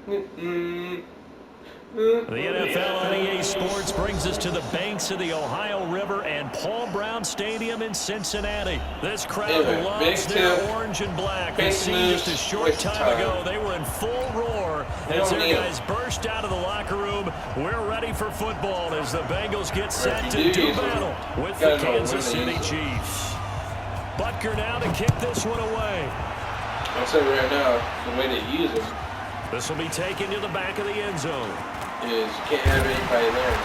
The NFL on EA Sports brings us to the banks of the Ohio River and Paul Brown Stadium in Cincinnati. This crowd loves their orange and black. It seemed just a short time ago they were in full roar as their guys burst out of the locker room. We're ready for football as the Bengals get set to do battle with the Kansas City Chiefs. Butker now to kick this one away. I'll say right now, the way they use him. This will be taken to the back of the end zone. Is you can't have anybody there.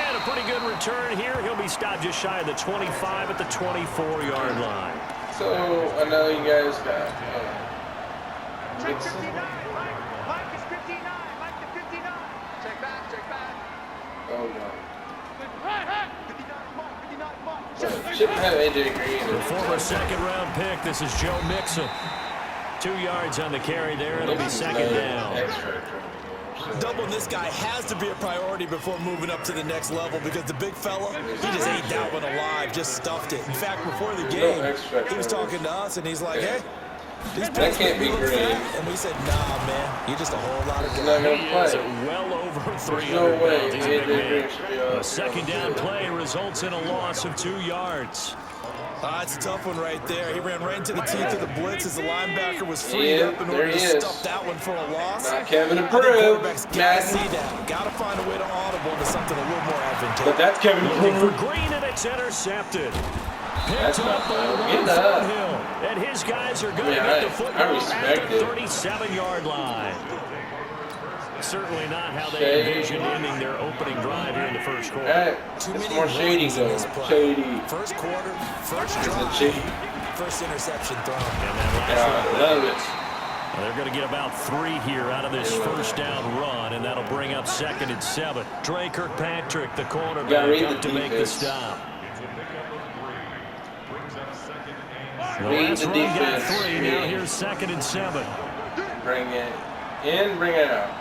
And a pretty good return here. He'll be stopped just shy of the 25 at the 24-yard line. So, I know you guys got... Check 59. Mike is 59. Mike to 59. Check back. Oh, no. 59, Mike. Shouldn't have AJ Green. The former second-round pick. This is Joe Mixon. 2 yards on the carry there. It'll be second down. Doubling this guy has to be a priority before moving up to the next level because the big fella, he just ate that one alive, just stuffed it. In fact, before the game, he was talking to us, and he's like, hey, these that can't be green. And we said, nah, man, you're just a whole lot of guys. He is well over 300 pounds. He's a big man. A second down play results in a loss of 2 yards. It's a tough one right there. He ran right into the teeth of the blitz as the linebacker was freed up in order to stuff that one for a loss. Not Kevin Approved. Quarterbacks got to Madden. see that. Got to find a way to audible to something a little more advantageous. But that's Kevin Looking for Approved. Green, and it's intercepted. That's Picked up by Ron Thornhill. And his guys are going to get the football at the 37-yard line. Certainly not how they envisioned ending their opening drive here in the first quarter. It's more shady though. Shady. First quarter, first drive, first interception thrown. And that last love it. Well, they're going to get about 3 here out of this first down run, and that'll bring up 2nd and 7. Dre Kirkpatrick, the cornerback, up to make the stop. The last run got 3. Now here's 2nd and 7. Bring it in, bring it out.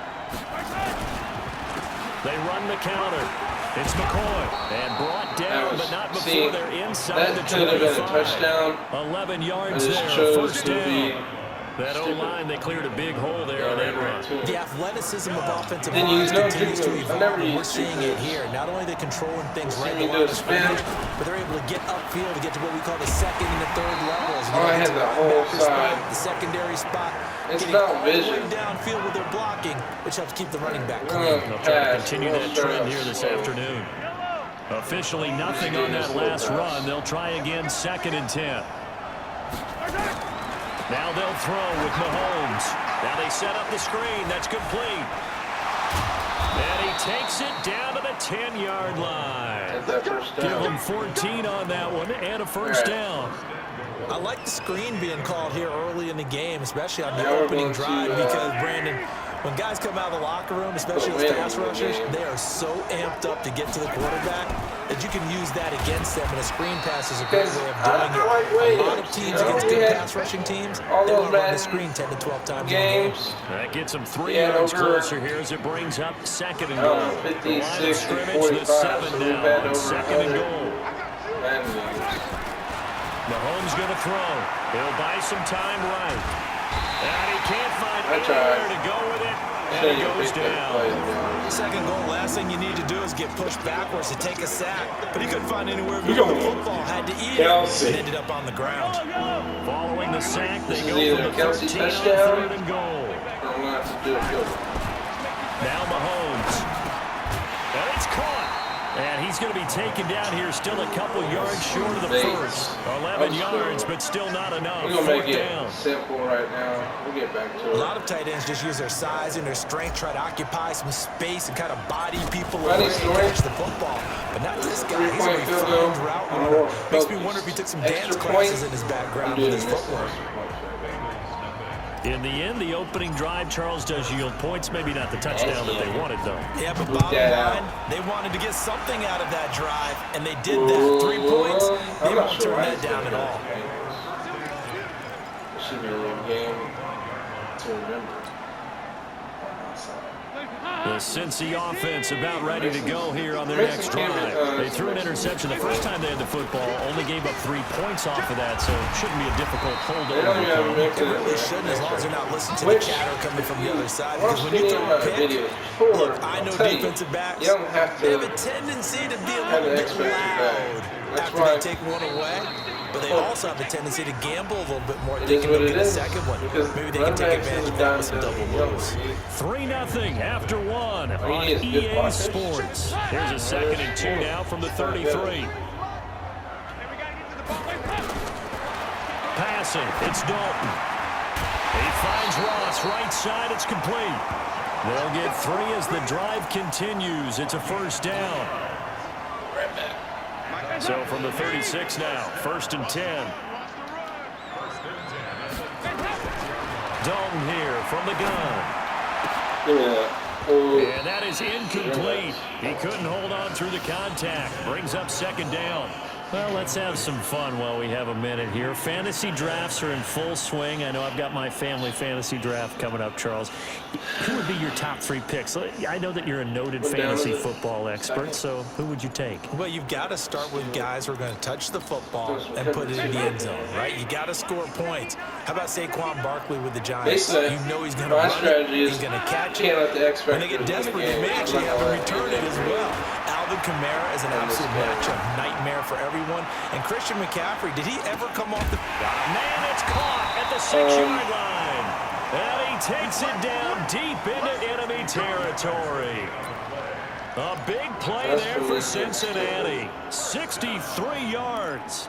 They run the counter. It's McCoy. And brought down, but not before they're inside the 25. That could have been a touchdown. 11 yards there. First down. That O-line, they cleared a big hole there on that run. The athleticism of offensive lines continues to evolve, and we're seeing it here. Not only are they controlling things right in the line of scrimmage, but they're able to get upfield to get to what we call the second and the third levels. I had the whole side. The secondary spot. It's getting about all vision. the way downfield with their blocking, which helps keep the running back clean. They'll try to continue that trend here this afternoon. Officially nothing on that last run. They'll try again, 2nd and 10. Now they'll throw with Mahomes. Now they set up the screen. That's complete. And he takes it down to the 10-yard line. Give him 14 on that one and a first down. I like the screen being called here early in the game, especially on the opening drive, because, Brandon, when guys come out of the locker room, especially as pass rushers, they are so amped up to get to the quarterback that you can use that against them, and a screen pass is a great way of doing it. A lot of teams against good pass rushing teams, they want to run the screen 10 to 12 times in a game. That gets them 3 yards closer here as it brings up 2nd and goal. The line of scrimmage, the 7 now on 2nd and goal. Mahomes going to throw. He'll buy some time right. And he can't find anywhere to go with it. And it goes down. Second goal, last thing you need to do is get pushed backwards to take a sack. But he couldn't find anywhere to go. The football had to eat it and ended up on the ground. Following the sack, they go for the 13 on 3rd and goal. Now Mahomes. And it's caught. And he's going to be taken down here, still a couple yards short of the first. 11 yards, but still not enough. We're going to make it simple right now. We'll get back to it. A lot of tight ends just use their size and their strength, try to occupy some space and kind of body people away and catch the football. But not this guy. He's a refined route runner. Makes me wonder if he took some dance classes in his background with his footwork. In the end, the opening drive, Charles, does yield points. Maybe not the touchdown that they wanted, though. Yeah, but bottom line, they wanted to get something out of that drive, and they did that. 3 points, they won't turn that down at all. It should be a game to remember. The Cincy offense about ready to go here on their next drive. They threw an interception the first time they had the football, only gave up 3 points off of that, so it shouldn't be a difficult holdover. It really shouldn't, as long as they're not listening to the chatter coming from the other side. Because when you throw a pick, look, I know defensive backs, they have a tendency to be a little bit loud after they take one away. But they also have a tendency to gamble a little bit more, thinking they'll get a second one. Maybe they can take advantage of that with some double moves. 3-0 after one on EA Sports. Here's a 2nd and 2 now from the 33. Passing, it's Dalton. He finds Ross, right side, it's complete. They'll get 3 as the drive continues. It's a first down. So from the 36 now, 1st and 10. Dalton here from the gun. And that is incomplete. He couldn't hold on through the contact. Brings up 2nd down. Well, let's have some fun while we have a minute here. Fantasy drafts are in full swing. I know I've got my family fantasy draft coming up, Charles. Who would be your top 3 picks? I know that you're a noted fantasy football expert, so who would you take? Well, you've got to start with guys who are going to touch the football and put it in the end zone, right? You got to score points. How about Saquon Barkley with the Giants? You know he's going to run it, he's going to catch it. When they get desperate, they may actually have him return it as well. Alvin Kamara is an absolute matchup nightmare for everyone. And Christian McCaffrey, did he ever come off the... Man, it's caught at the 6-yard line. And he takes it down deep into enemy territory. A big play there for Cincinnati. 63 yards.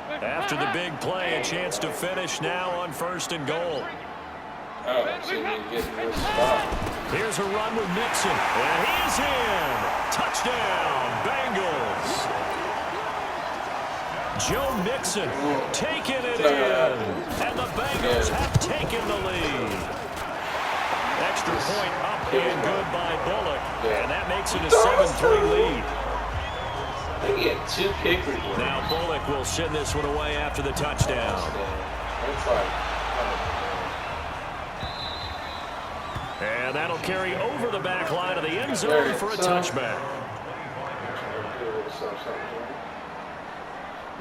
After the big play, a chance to finish now on 1st and goal. Here's a run with Mixon, and he's in. Touchdown, Bengals. Joe Mixon taking it in, and the Bengals have taken the lead. Extra point up and good by Bullock, and that makes it a 7-3 lead. They get 2 kickers. Now Bullock will send this one away after the touchdown. And that'll carry over the back line of the end zone for a touchback.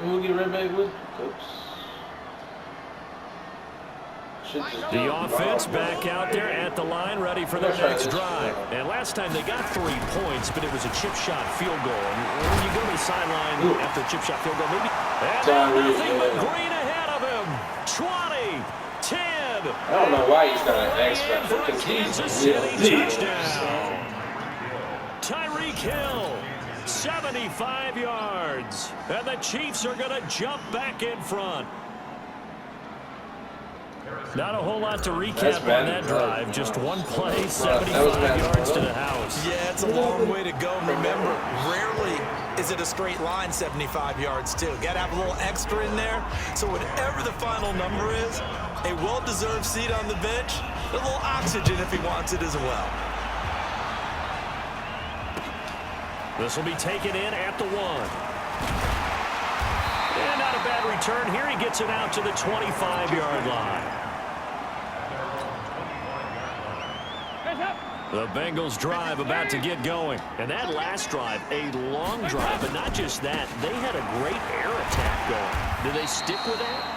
We'll get right back with the offense back out there at the line, ready for their next drive. And last time they got 3 points, but it was a chip shot field goal. And when you go to the sideline after a chip shot field goal, maybe. And nothing but green ahead of him. 20, 10. I don't know why he's not an X factor, because he's really touchdown. Tyreek Hill, 75 yards. And the Chiefs are going to jump back in front. Not a whole lot to recap on that drive. Just one play, 75 yards to the house. Yeah, it's a long way to go. Remember, rarely is it a straight line 75 yards, too. Got to have a little extra in there. So whatever the final number is, a well-deserved seat on the bench, a little oxygen if he wants it as well. This will be taken in at the 1. And not a bad return here. He gets it out to the 25-yard line. The Bengals drive about to get going. And that last drive, a long drive, but not just that. They had a great air attack going. Do they stick with that?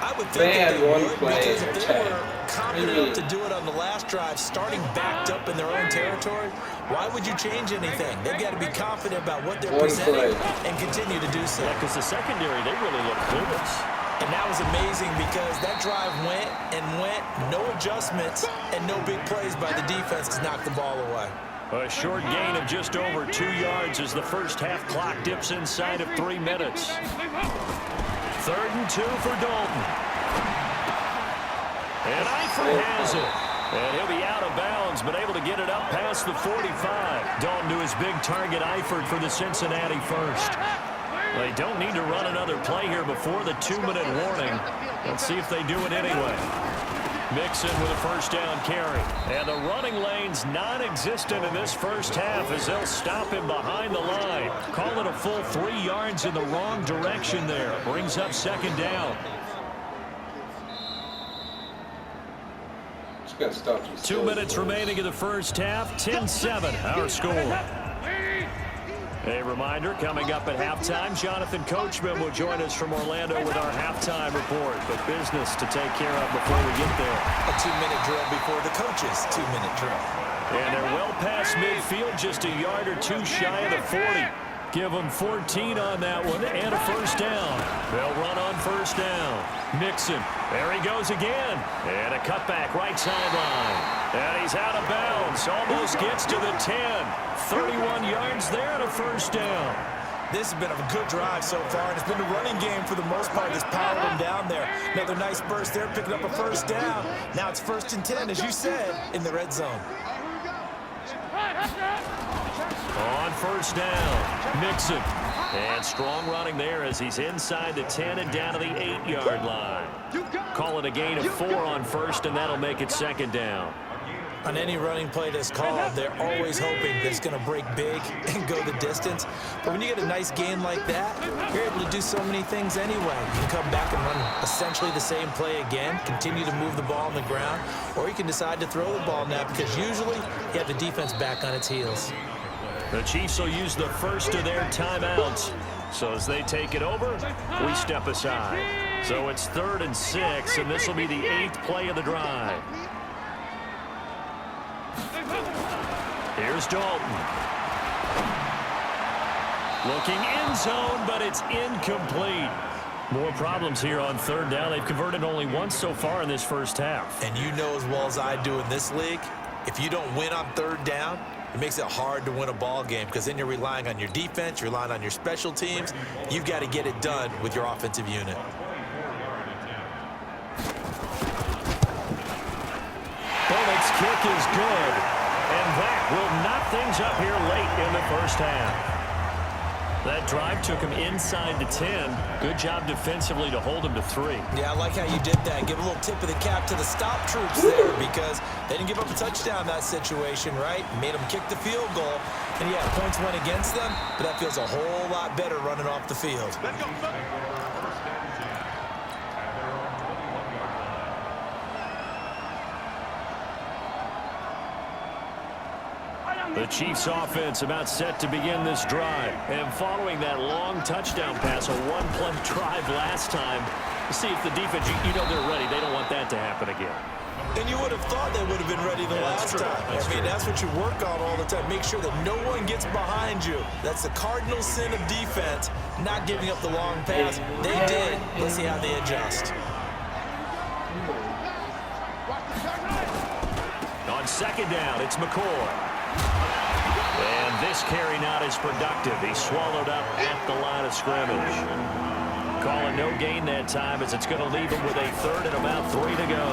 I would think that they would, because if they were confident enough to do it on the last drive, starting backed up in their own territory, why would you change anything? They've got to be confident about what they're presenting and continue to do so. Yeah, because the secondary, they really look clueless. And that was amazing because that drive went and went, no adjustments, and no big plays by the defense to knock the ball away. A short gain of just over 2 yards as the first half clock dips inside of 3 minutes. 3rd and 2 for Dalton. And Eifert has it. And he'll be out of bounds, but able to get it up past the 45. Dalton to his big target, Eifert, for the Cincinnati first. They don't need to run another play here before the 2-minute warning. Let's see if they do it anyway. Mixon with a first down carry. And the running lane's non-existent in this first half as they'll stop him behind the line. Call it a full 3 yards in the wrong direction there. Brings up 2nd down. Just gotta stop these 2 minutes remaining in the first half. 10-7 our score. A reminder, coming up at halftime, Jonathan Coachman will join us from Orlando with our halftime report. But business to take care of before we get there. A 2-minute drill before the coach's 2-minute drill. And they're well past midfield, just a yard or two shy of the 40. Give them 14 on that one and a first down. They'll run on first down. Mixon, there he goes again. And a cutback right sideline. And he's out of bounds. Almost gets to the 10. 31 yards there and a first down. This has been a good drive so far, and it's been the running game for the most part that's powered them down there. Another nice burst there, picking up a first down. Now it's 1st and 10, as you said, in the red zone. On first down, Mixon. And strong running there as he's inside the 10 and down to the 8-yard line. Call it a gain of 4 on first, and that'll make it 2nd down. On any running play that's called, they're always hoping that it's going to break big and go the distance. But when you get a nice gain like that, you're able to do so many things anyway. You can come back and run essentially the same play again, continue to move the ball on the ground, or you can decide to throw the ball now because usually you have the defense back on its heels. The Chiefs will use the first of their timeouts. So as they take it over, we step aside. So it's 3rd and 6, and this will be the 8th play of the drive. Here's Dalton. Looking end zone, but it's incomplete. More problems here on 3rd down. They've converted only once so far in this first half. And you know as well as I do in this league, if you don't win on 3rd down, it makes it hard to win a ball game because then you're relying on your defense, you're relying on your special teams. You've got to get it done with your offensive unit. Bullock's kick is good, and that will knock things up here late in the first half. That drive took him inside the 10. Good job defensively to hold him to 3. Yeah, I like how you did that. Give a little tip of the cap to the stop troops there because they didn't give up a touchdown in that situation, right? Made them kick the field goal. And, yeah, points went against them, but that feels a whole lot better running off the field. The Chiefs offense about set to begin this drive. And following that long touchdown pass, a one-play drive last time, see if the defense, you know they're ready. They don't want that to happen again. And you would have thought they would have been ready the last time. That's what you work on all the time. Make sure that no one gets behind you. That's the cardinal sin of defense, not giving up the long pass. They did. Let's see how they adjust. On 2nd down, it's McCoy. And this carry not as productive. He swallowed up at the line of scrimmage. Call it no gain that time as it's going to leave him with a 3rd and about 3 to go.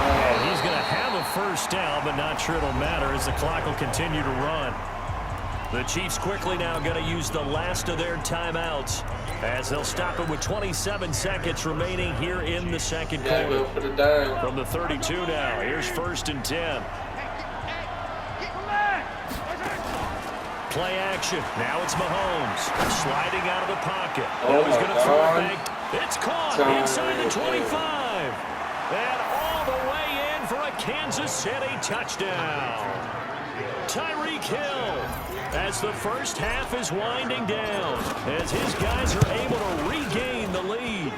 And he's going to have a first down, but not sure it'll matter as the clock will continue to run. The Chiefs quickly now going to use the last of their timeouts as they'll stop it with 27 seconds remaining here in the 2nd quarter. From the 32 now, here's 1st and 10. Play action. Now it's Mahomes sliding out of the pocket. Now he's going to throw it back. It's caught inside the 25. And all the way in for a Kansas City touchdown. Tyreek Hill as the first half is winding down as his guys are able to regain the lead.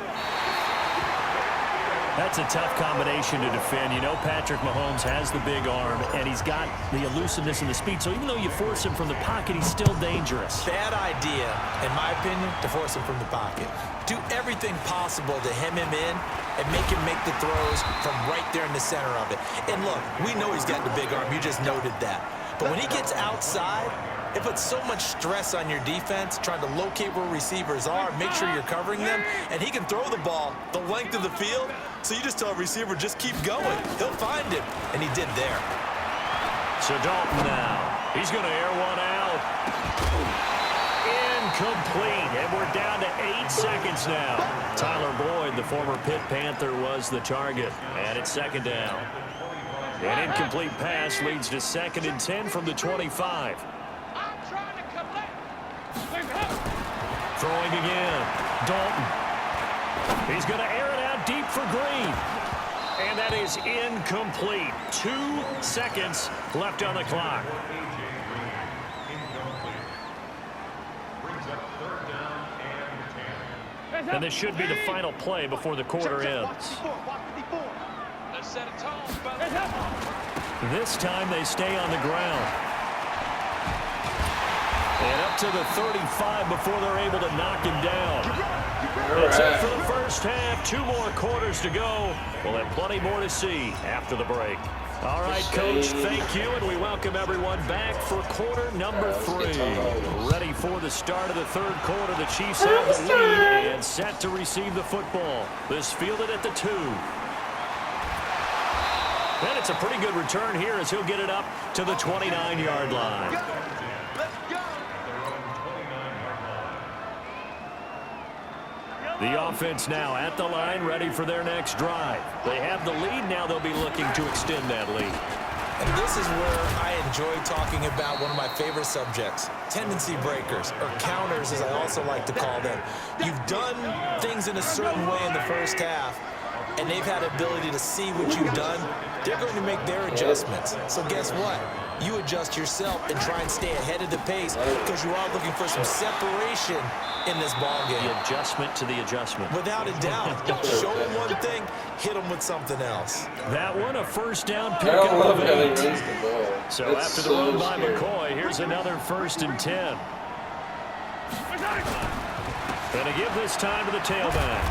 That's a tough combination to defend. You know Patrick Mahomes has the big arm, and he's got the elusiveness and the speed. So even though you force him from the pocket, he's still dangerous. Bad idea, in my opinion, to force him from the pocket. Do everything possible to hem him in and make him make the throws from right there in the center of it. And look, we know he's got the big arm. You just noted that. But when he gets outside, it puts so much stress on your defense trying to locate where receivers are, make sure you're covering them, and he can throw the ball the length of the field, so you just tell a receiver, just keep going. He'll find him, and he did there. So Dalton now, he's going to air one out. Incomplete, and we're down to 8 seconds now. Tyler Boyd, the former Pitt Panther, was the target, and it's 2nd down. An incomplete pass leads to 2nd and 10 from the 25. Throwing again. Dalton. He's going to air it out deep for Green. And that is incomplete. 2 seconds left on the clock. And this should be the final play before the quarter ends. This time they stay on the ground. And up to the 35 before they're able to knock him down. That's it for the first half. 2 more quarters to go. We'll have plenty more to see after the break. All right, Coach, thank you, and we welcome everyone back for quarter number 3. Ready for the start of the third quarter. The Chiefs have the lead and set to receive the football. This fielded at the 2. And it's a pretty good return here as he'll get it up to the 29-yard line. The offense now at the line, ready for their next drive. They have the lead. Now they'll be looking to extend that lead. And this is where I enjoy talking about one of my favorite subjects, tendency breakers, or counters as I also like to call them. You've done things in a certain way in the first half, and they've had the ability to see what you've done. They're going to make their adjustments. So guess what? You adjust yourself and try and stay ahead of the pace because you are looking for some separation in this ball game. The adjustment to the adjustment. Without a doubt. Show them one thing, hit them with something else. That one, a first down I pickup don't love of how they 8. raise the ball. So That's after the so run by scary. McCoy, here's another 1st and 10. And to give this time to the tailback.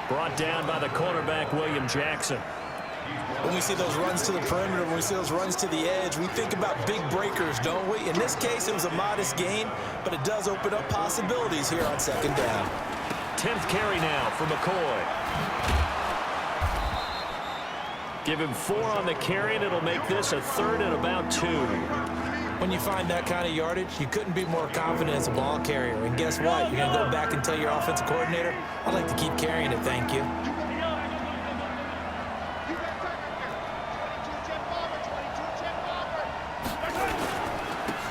Brought down by the cornerback, William Jackson. When we see those runs to the perimeter, when we see those runs to the edge, we think about big breakers, don't we? In this case, it was a modest gain, but it does open up possibilities here on 2nd down. 10th carry now for McCoy. Give him 4 on the carry, and it'll make this a 3rd and about 2. When you find that kind of yardage, you couldn't be more confident as a ball carrier. And guess what? You're going to go back and tell your offensive coordinator, I'd like to keep carrying it, thank you.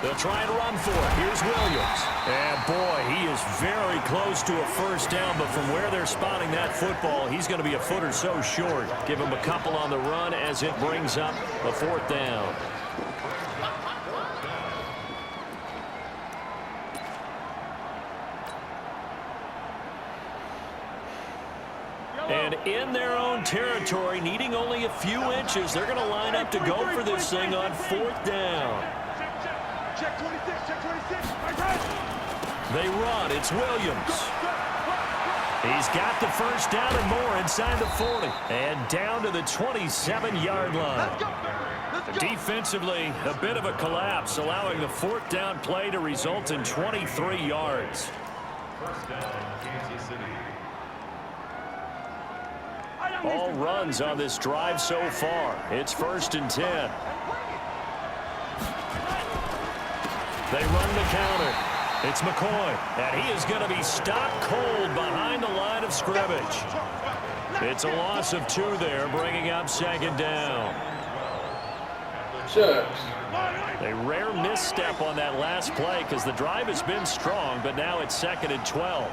They'll try and run for it. Here's Williams. And, boy, he is very close to a first down, but from where they're spotting that football, he's going to be a foot or so short. Give him a couple on the run as it brings up a 4th down. And in their own territory, needing only a few inches, they're going to line up to go for this thing on 4th down. Check 26, check 26. They run. It's Williams. He's got the first down and more inside the 40. And down to the 27-yard line. Defensively, a bit of a collapse, allowing the 4th down play to result in 23 yards. All runs on this drive so far. It's 1st and 10. They run the counter. It's McCoy, and he is going to be stopped cold behind the line of scrimmage. It's a loss of 2 there, bringing up 2nd down. Shucks. A rare misstep on that last play because the drive has been strong, but now it's 2nd and 12.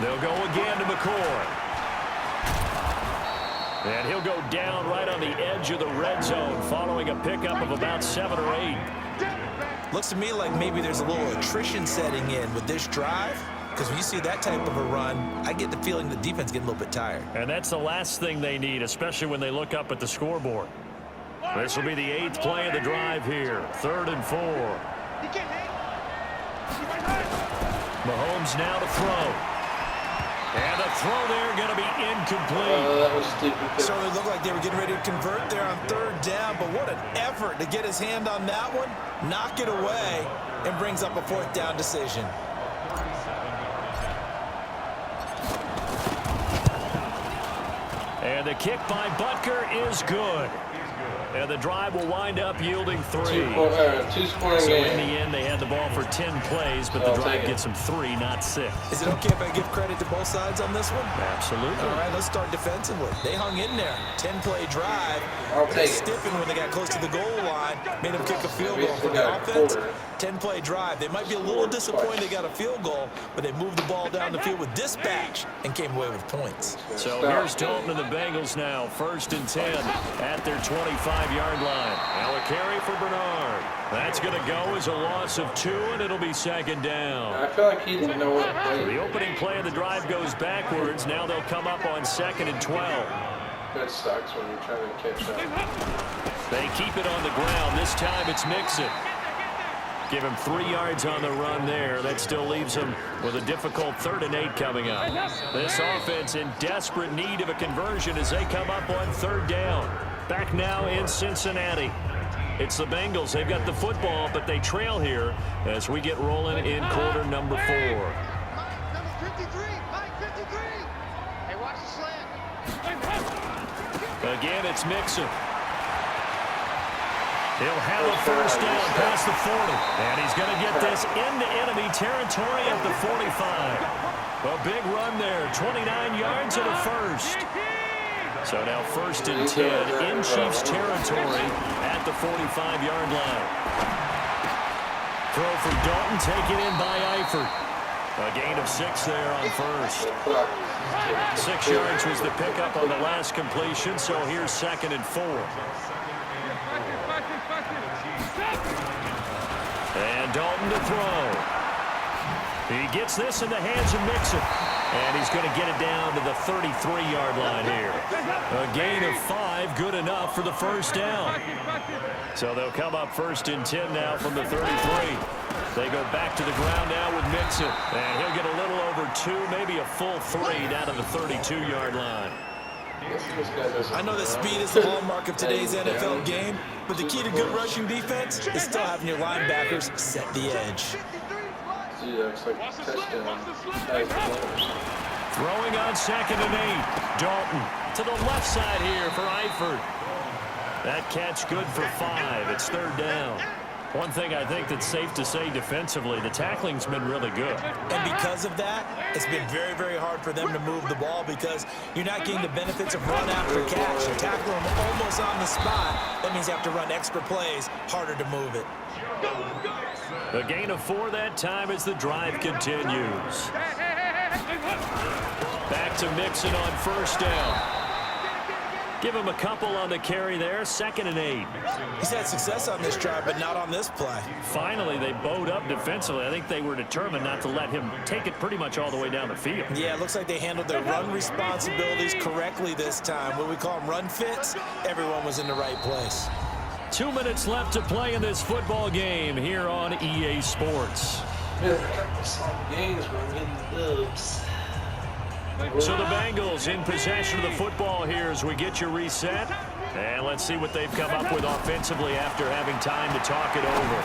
They'll go again to McCoy. And he'll go down right on the edge of the red zone following a pickup of about 7 or 8. Looks to me like maybe there's a little attrition setting in with this drive, because when you see that type of a run, I get the feeling the defense getting a little bit tired. And that's the last thing they need, especially when they look up at the scoreboard. This will be the 8th play of the drive here. 3rd and 4. Mahomes now to throw. And the throw there going to be incomplete. That was stupid. So it looked like they were getting ready to convert there on 3rd down, but what an effort to get his hand on that one, knock it away, and brings up a 4th down decision. And the kick by Butker is good. And the drive will wind up yielding 3. Two-scoring So game. in the end, they had the ball for 10 plays, but the drive gets them 3, not 6. Is it okay if I give credit to both sides on this one? Absolutely. All right, let's start defensively. They hung in there. 10-play drive. They stiffened when they got close to the goal line. Made them kick a field goal for the offense. 10-play drive. They might be a little disappointed they got a field goal, but they moved the ball down the field with dispatch and came away with points. So here's Dalton and the Bengals now. 1st and 10 at their 25-yard line. Now a carry for Bernard. That's going to go as a loss of 2, and it'll be 2nd down. I feel like he didn't know what to play. The opening play of the drive goes backwards. Now they'll come up on 2nd and 12. That sucks when you're trying to catch up. They keep it on the ground. This time it's Mixon. Give him 3 yards on the run there. That still leaves him with a difficult 3rd and 8 coming up. This offense in desperate need of a conversion as they come up on 3rd down. Back now in Cincinnati. It's the Bengals. They've got the football, but they trail here as we get rolling in quarter number 4. Number 53. Mike 53. Hey, watch the slant. Again, it's Mixon. He'll have a 1st down past the 40. And he's going to get this into enemy territory at the 45. A big run there. 29 yards and a 1st. So now 1st and 10 in Chiefs territory at the 45-yard line. Throw from Dalton, taken in by Eifert. A gain of 6 there on 1st. 6 yards was the pickup on the last completion, so here's 2nd and 4. And Dalton to throw. He gets this in the hands of Mixon. And he's going to get it down to the 33-yard line here. A gain of 5, good enough for the 1st down. So they'll come up 1st and 10 now from the 33. They go back to the ground now with Mixon. And he'll get a little over 2, maybe a full 3 down to the 32-yard line. I know that speed is the hallmark of today's NFL game, but the key to good rushing defense is still having your linebackers set the edge. Throwing on 2nd and 8. Dalton to the left side here for Eifert. That catch good for 5. It's 3rd down. One thing I think that's safe to say defensively, the tackling's been really good. And because of that, it's been very, very hard for them to move the ball because you're not getting the benefits of run after catch. You tackle them almost on the spot. That means you have to run extra plays, harder to move it. A gain of 4 that time as the drive continues. Back to Mixon on 1st down. Give him a couple on the carry there. 2nd and 8. He's had success on this drive, but not on this play. Finally, they bowed up defensively. I think they were determined not to let him take it pretty much all the way down the field. Yeah, it looks like they handled their run responsibilities correctly this time. What we call them run fits, everyone was in the right place. 2 minutes left to play in this football game here on EA Sports. So the Bengals in possession of the football here as we get you reset. And let's see what they've come up with offensively after having time to talk it over.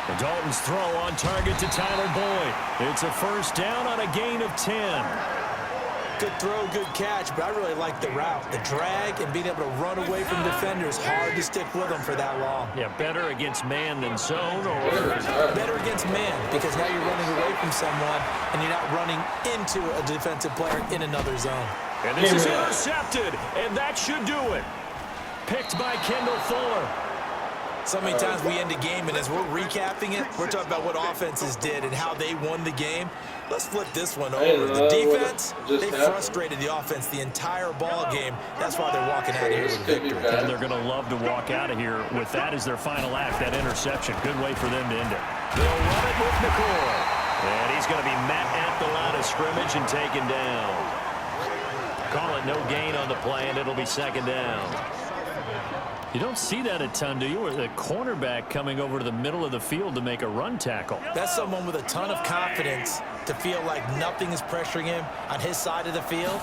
And Dalton's throw on target to Tyler Boyd. It's a 1st down on a gain of 10. Good throw, good catch, but I really like the route. The drag and being able to run away from defenders, hard to stick with them for that long. Yeah, better against man than zone, or better against man, because now you're running away from someone and you're not running into a defensive player in another zone. And this is intercepted, and that should do it. Picked by Kendall Fuller. So many times we end a game, and as we're recapping it, we're talking about what offenses did and how they won the game. Let's flip this one over. The defense, they frustrated the offense the entire ball game. That's why they're walking out of here with a victory. And they're going to love to walk out of here with that as their final act, that interception. Good way for them to end it. They'll run it with McCoy. And he's going to be met at the line of scrimmage and taken down. Call it no gain on the play, and it'll be 2nd down. You don't see that a ton, do you? Or the cornerback coming over to the middle of the field to make a run tackle. That's someone with a ton of confidence to feel like nothing is pressuring him on his side of the field.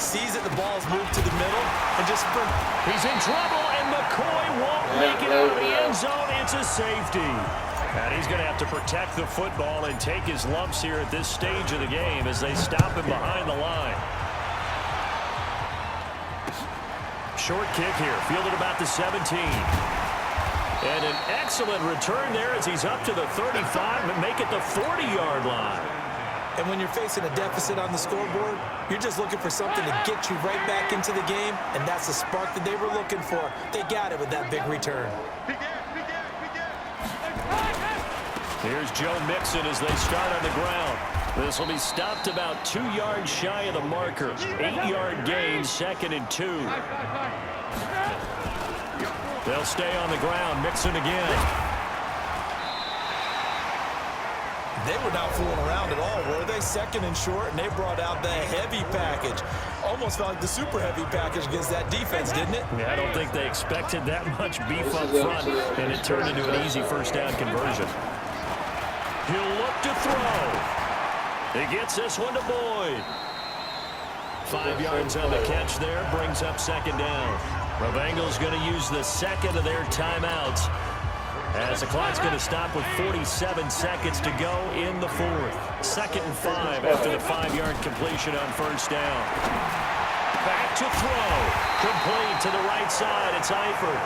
Sees that the ball's moved to the middle and just sprint. He's in trouble, and McCoy won't make it out of the end zone. It's a safety. And he's going to have to protect the football and take his lumps here at this stage of the game as they stop him behind the line. short kick here, fielded about the 17. And an excellent return there as he's up to the 35 and make it the 40-yard line. And when you're facing a deficit on the scoreboard, you're just looking for something to get you right back into the game, and that's the spark that they were looking for. They got it with that big return. Here's Joe Mixon as they start on the ground. This will be stopped about 2 yards shy of the marker. 8-yard gain, 2nd and 2. They'll stay on the ground. Mixon again. They were not fooling around at all, were they? 2nd and short, and they brought out the heavy package. Almost felt like the super heavy package against that defense, didn't it? Yeah, I don't think they expected that much beef up front, and it turned into an easy first down conversion. He'll look to throw. He gets this one to Boyd. 5 yards on the catch there, brings up 2nd down. The Bengals going to use the 2nd of their timeouts, as the clock's going to stop with 47 seconds to go in the 4th. 2nd and 5 after the 5-yard completion on first down. Back to throw. Complete to the right side. It's Eifert.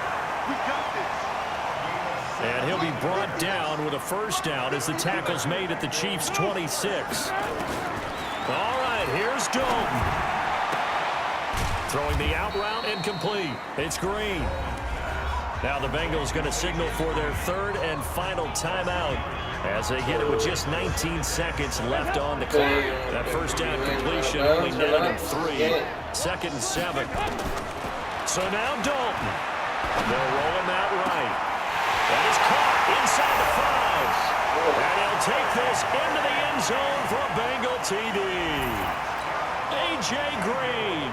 And he'll be brought down with a first down as the tackle's made at the Chiefs' 26. All right, here's Dalton. Throwing the out route and complete. It's Green. Now the Bengals going to signal for their 3rd and final timeout as they get it with just 19 seconds left on the clock. That first down completion only netted him 3. 2nd and 7. So now Dalton. They'll roll him out right. That is caught inside the 5. And he'll take this into the end zone for a Bengal TD. A.J. Green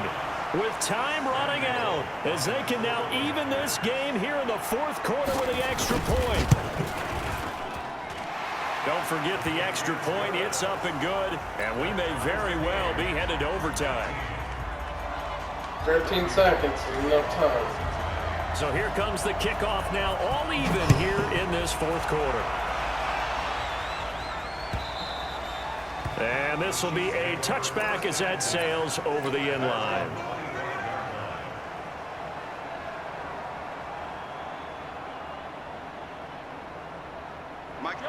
with time running out as they can now even this game here in the 4th quarter with the extra point. Don't forget the extra point. It's up and good, and we may very well be headed to overtime. 13 seconds is enough time. So here comes the kickoff now, all even here in this 4th quarter. And this will be a touchback as that sails over the end line.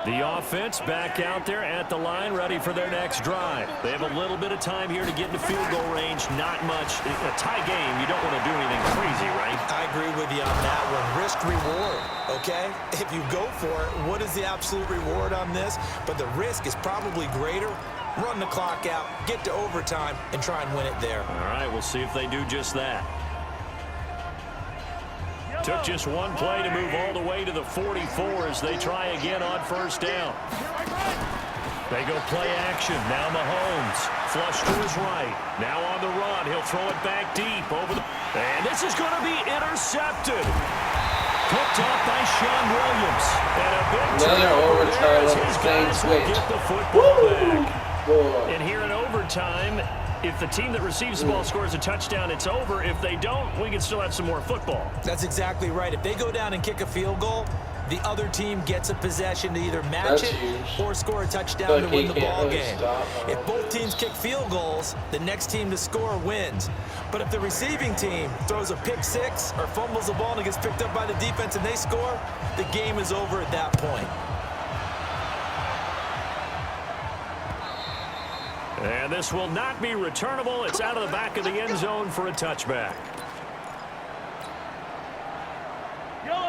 The offense back out there at the line, ready for their next drive. They have a little bit of time here to get into field goal range. Not much. In a tie game, you don't want to do anything crazy, right? I agree with you on that one. Risk-reward, okay? If you go for it, what is the absolute reward on this? But the risk is probably greater. Run the clock out, get to overtime, and try and win it there. All right, we'll see if they do just that. Took just one play to move all the way to the 44 as they try again on first down. They go play action. Now Mahomes. Flush to his right. Now on the run. He'll throw it back deep over the... And this is going to be intercepted. Picked up by Sean Williams. And a big another overtime as his guys will get the football back. Boy. And here in overtime, if the team that receives the ball scores a touchdown, it's over. If they don't, we can still have some more football. That's exactly right. If they go down and kick a field goal, the other team gets a possession to either match it or score a touchdown to win the ball game. If both teams kick field goals, the next team to score wins. But if the receiving team throws a pick six or fumbles the ball and it gets picked up by the defense and they score, the game is over at that point. And this will not be returnable. It's out of the back of the end zone for a touchback.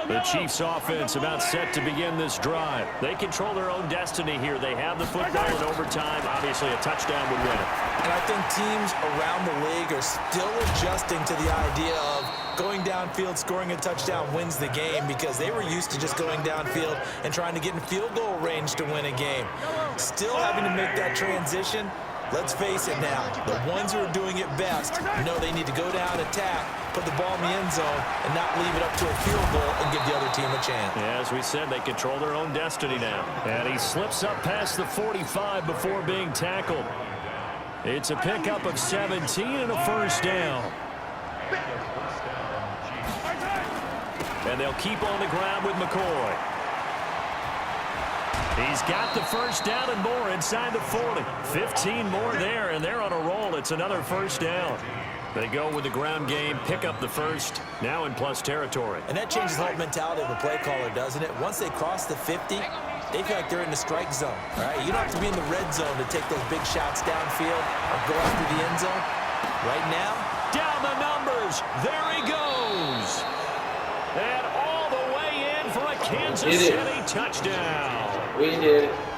The Chiefs offense about set to begin this drive. They control their own destiny here. They have the football in overtime. Obviously, a touchdown would win it. And I think teams around the league are still adjusting to the idea of going downfield, scoring a touchdown wins the game, because they were used to just going downfield and trying to get in field goal range to win a game. Still having to make that transition. Let's face it now, the ones who are doing it best know they need to go down, attack, put the ball in the end zone, and not leave it up to a field goal and give the other team a chance. Yeah, as we said, they control their own destiny now. And he slips up past the 45 before being tackled. It's a pickup of 17 and a first down. And they'll keep on the ground with McCoy. He's got the first down and more inside the 40. 15 more there, and they're on a roll. It's another first down. They go with the ground game, pick up the first, now in plus territory. And that changes the whole mentality of a play caller, doesn't it? Once they cross the 50, they feel like they're in the strike zone, right? You don't have to be in the red zone to take those big shots downfield or go after the end zone. Right now, down the numbers. There he goes. And all the way in for a Kansas City touchdown. We did it.